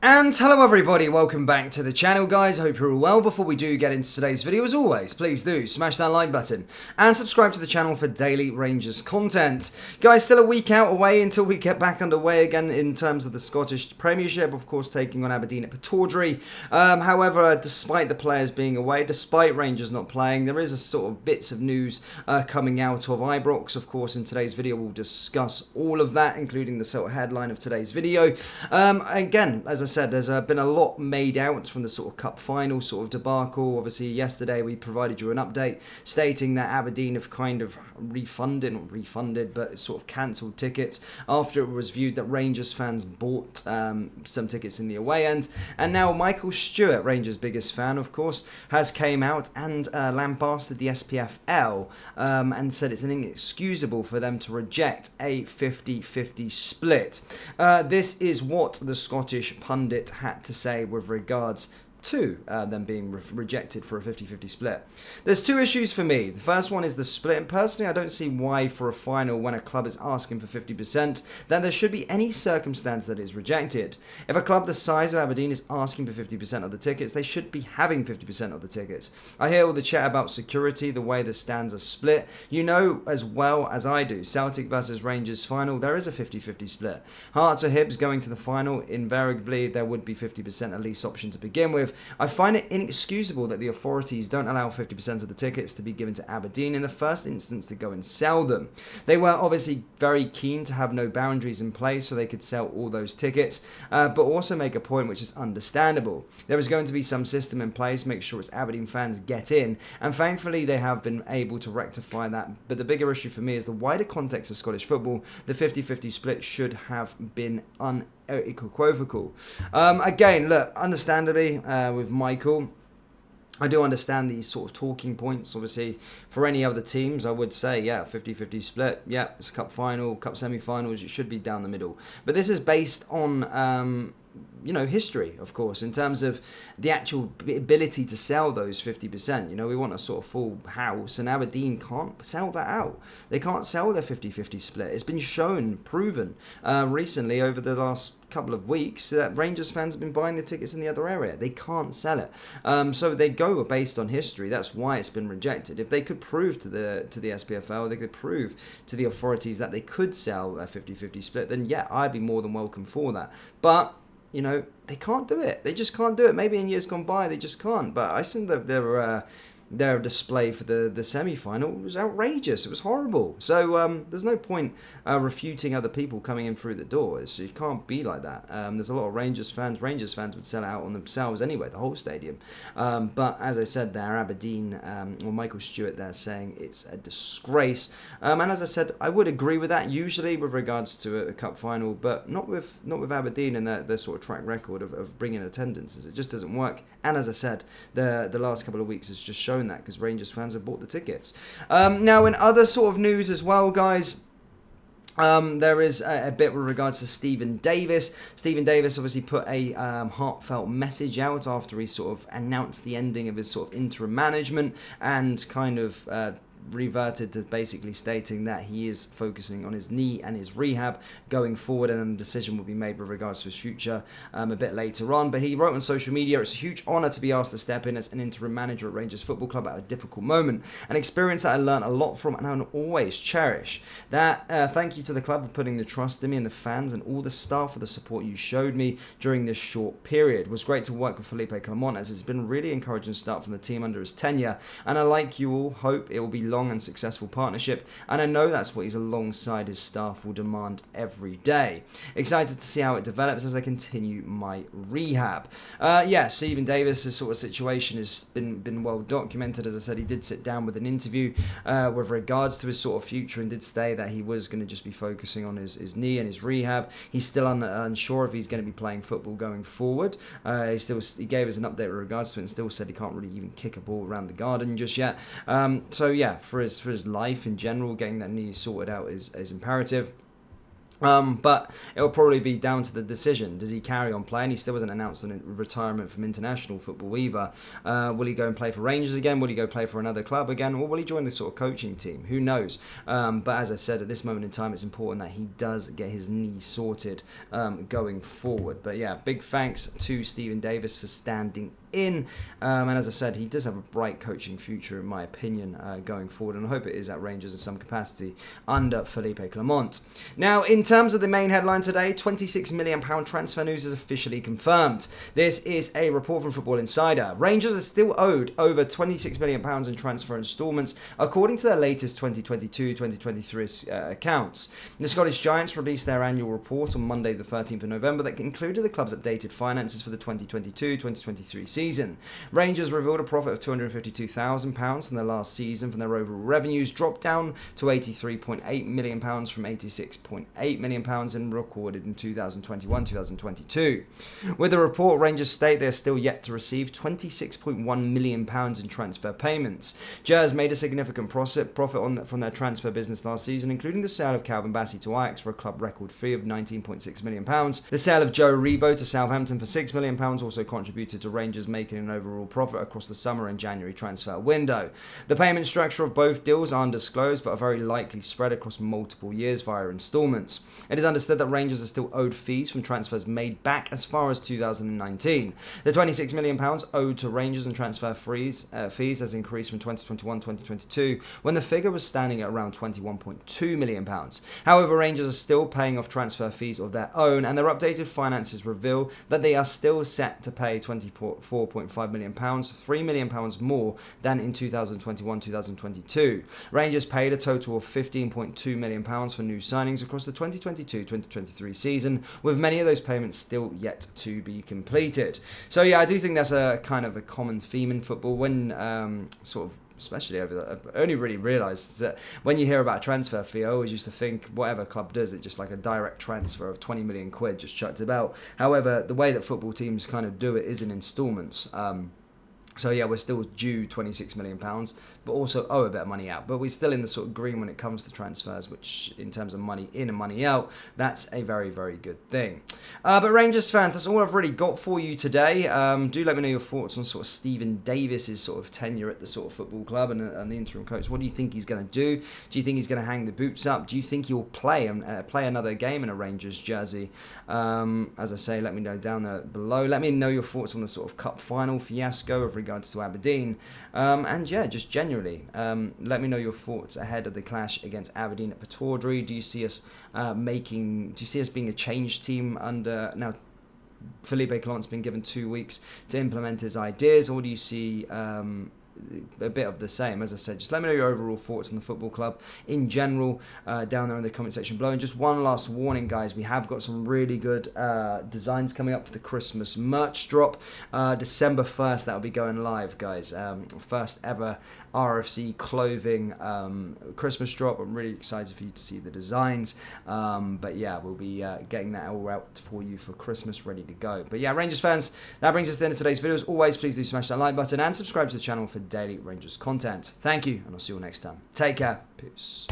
And hello everybody, welcome back to the channel guys, hope you're all well. Before we do get into today's video, as always, please do smash that like button and subscribe to the channel for daily Rangers content. Guys, still a week out away until we get back underway again in terms of the Scottish Premiership, of course taking on Aberdeen at Pittodrie. However, despite the players being away, despite Rangers not playing, there is a sort of bits of news coming out of Ibrox. Of course, in today's video we'll discuss all of that, including the sort of headline of today's video. Again, as I said, there's been a lot made out from the sort of cup final sort of debacle. Obviously, yesterday we provided you an update stating that Aberdeen have kind of not refunded, but sort of cancelled tickets after it was viewed that Rangers fans bought some tickets in the away end. And now Michael Stewart, Rangers' biggest fan, of course, has came out and lambasted the SPFL and said it's inexcusable for them to reject a 50-50 split. This is what the Scottish pundit had to say with regards to them being rejected for a 50-50 split. There's two issues for me. The first one is the split, and personally I don't see why for a final when a club is asking for 50% that there should be any circumstance that is rejected. If a club the size of Aberdeen is asking for 50% of the tickets, they should be having 50% of the tickets. I hear all the chat about security, the way the stands are split. You know as well as I do, Celtic versus Rangers final, there is a 50-50 split. Hearts or Hibs going to the final, invariably there would be 50% at least option to begin with. I find it inexcusable that the authorities don't allow 50% of the tickets to be given to Aberdeen in the first instance to go and sell them. They were obviously very keen to have no boundaries in place so they could sell all those tickets, but also make a point which is understandable. There is going to be some system in place, make sure it's Aberdeen fans get in, and thankfully they have been able to rectify that. But the bigger issue for me is the wider context of Scottish football. The 50-50 split should have been unequivocal. Again, look, understandably, with Michael, I do understand these sort of talking points. Obviously, for any other teams, I would say, yeah, 50-50 split. Yeah, it's a cup final, cup semi-finals. It should be down the middle. But this is based on history, of course, in terms of the actual ability to sell those 50%. We want a sort of full house, and Aberdeen can't sell that out. They can't sell their 50-50 split. It's been shown, proven recently over the last couple of weeks that Rangers fans have been buying the tickets in the other area. They can't sell it. So they go based on history. That's why it's been rejected. If they could prove to the SPFL, they could prove to the authorities that they could sell a 50-50 split, then yeah, I'd be more than welcome for that. But they can't do it. They just can't do it. Maybe in years gone by, they just can't. But I think that their display for the semi-final was outrageous. It was horrible. So there's no point refuting other people coming in through the door. It can't be like that. There's a lot of Rangers fans. Rangers fans would sell it out on themselves anyway, the whole stadium. But as I said there, Aberdeen, or Michael Stewart there saying it's a disgrace. And as I said, I would agree with that usually with regards to a cup final, but not with Aberdeen and their sort of track record of bringing attendances. It just doesn't work. And as I said, the last couple of weeks has just shown that, because Rangers fans have bought the tickets. Now, in other sort of news as well, guys, there is a bit with regards to Stephen Davis. Stephen Davis obviously put a heartfelt message out after he sort of announced the ending of his sort of interim management, and kind of reverted to basically stating that he is focusing on his knee and his rehab going forward, and a decision will be made with regards to his future a bit later on. But he wrote on social media, "It's a huge honour to be asked to step in as an interim manager at Rangers Football Club at a difficult moment, an experience that I learned a lot from and I'll always cherish. That thank you to the club for putting the trust in me, and the fans and all the staff for the support you showed me during this short period. It was great to work with Felipe Clermont, as it's been a really encouraging start from the team under his tenure, and I, like you all, hope it will be long and successful partnership, and I know that's what he's alongside his staff will demand every day. Excited to see how it develops as I continue my rehab." Yeah, Stephen Davis' sort of situation has been well documented. As I said, he did sit down with an interview with regards to his sort of future, and did say that he was going to just be focusing on his knee and his rehab. He's still unsure if he's going to be playing football going forward. He gave us an update with regards to it, and still said he can't really even kick a ball around the garden just yet. So yeah, for his life in general, getting that knee sorted out is imperative. But it'll probably be down to the decision. Does he carry on playing? He still hasn't announced a retirement from international football either. Will he go and play for Rangers again? Will he go play for another club again? Or will he join the sort of coaching team? Who knows? But as I said, at this moment in time, it's important that he does get his knee sorted going forward. But yeah, big thanks to Stephen Davis for standing in. And as I said, he does have a bright coaching future, in my opinion, going forward. And I hope it is at Rangers in some capacity under Felipe Clement. Now, in terms of the main headline today, £26 million transfer news is officially confirmed. This is a report from Football Insider. Rangers are still owed over £26 million in transfer instalments, according to their latest 2022-2023 accounts. The Scottish Giants released their annual report on Monday, the 13th of November, that included the club's updated finances for the 2022-2023 season. Rangers revealed a profit of £252,000 from their last season from their overall revenues, dropped down to £83.8 million from £86.8 million and recorded in 2021-2022. With the report, Rangers state they are still yet to receive £26.1 million in transfer payments. Gers made a significant profit from their transfer business last season, including the sale of Calvin Bassey to Ajax for a club record fee of £19.6 million. The sale of Joe Rebo to Southampton for £6 million also contributed to Rangers making an overall profit across the summer and January transfer window. The payment structure of both deals are undisclosed, but are very likely spread across multiple years via instalments. It is understood that Rangers are still owed fees from transfers made back as far as 2019. The £26 million owed to Rangers and transfer fees has increased from 2021-2022, when the figure was standing at around £21.2 million. However, Rangers are still paying off transfer fees of their own, and their updated finances reveal that they are still set to pay £24.5 million, £3 million more than in 2021-2022. Rangers paid a total of £15.2 million for new signings across the 2022-2023 season, with many of those payments still yet to be completed. So yeah, I do think that's a kind of a common theme in football when especially over I only really realised that when you hear about a transfer fee, I always used to think whatever club does it, just like a direct transfer of 20 million quid just chucked about. However, the way that football teams kind of do it is in instalments. So yeah, we're still due £26 million, but also owe a bit of money out. But we're still in the sort of green when it comes to transfers, which in terms of money in and money out, that's a very, very good thing. But Rangers fans, that's all I've really got for you today. Do let me know your thoughts on sort of Stephen Davis's sort of tenure at the sort of football club and the interim coach. What do you think he's going to do? Do you think he's going to hang the boots up? Do you think he'll play another game in a Rangers jersey? As I say, let me know down there below. Let me know your thoughts on the sort of cup final fiasco of regards to Aberdeen, and yeah, just generally let me know your thoughts ahead of the clash against Aberdeen at Pataudry. Do you see us being a changed team under now Felipe Clement's been given 2 weeks to implement his ideas, or do you see a bit of the same? As I said, just let me know your overall thoughts on the football club in general down there in the comment section below. And just one last warning, guys, we have got some really good designs coming up for the Christmas merch drop. December 1st, that'll be going live, guys. First ever RFC clothing Christmas drop. I'm really excited for you to see the designs, but yeah, we'll be getting that all out for you for Christmas, ready to go. But yeah, Rangers fans, that brings us to the end of today's video. As always, please do smash that like button and subscribe to the channel for daily Rangers content. Thank you, and I'll see you all next time. Take care. Peace.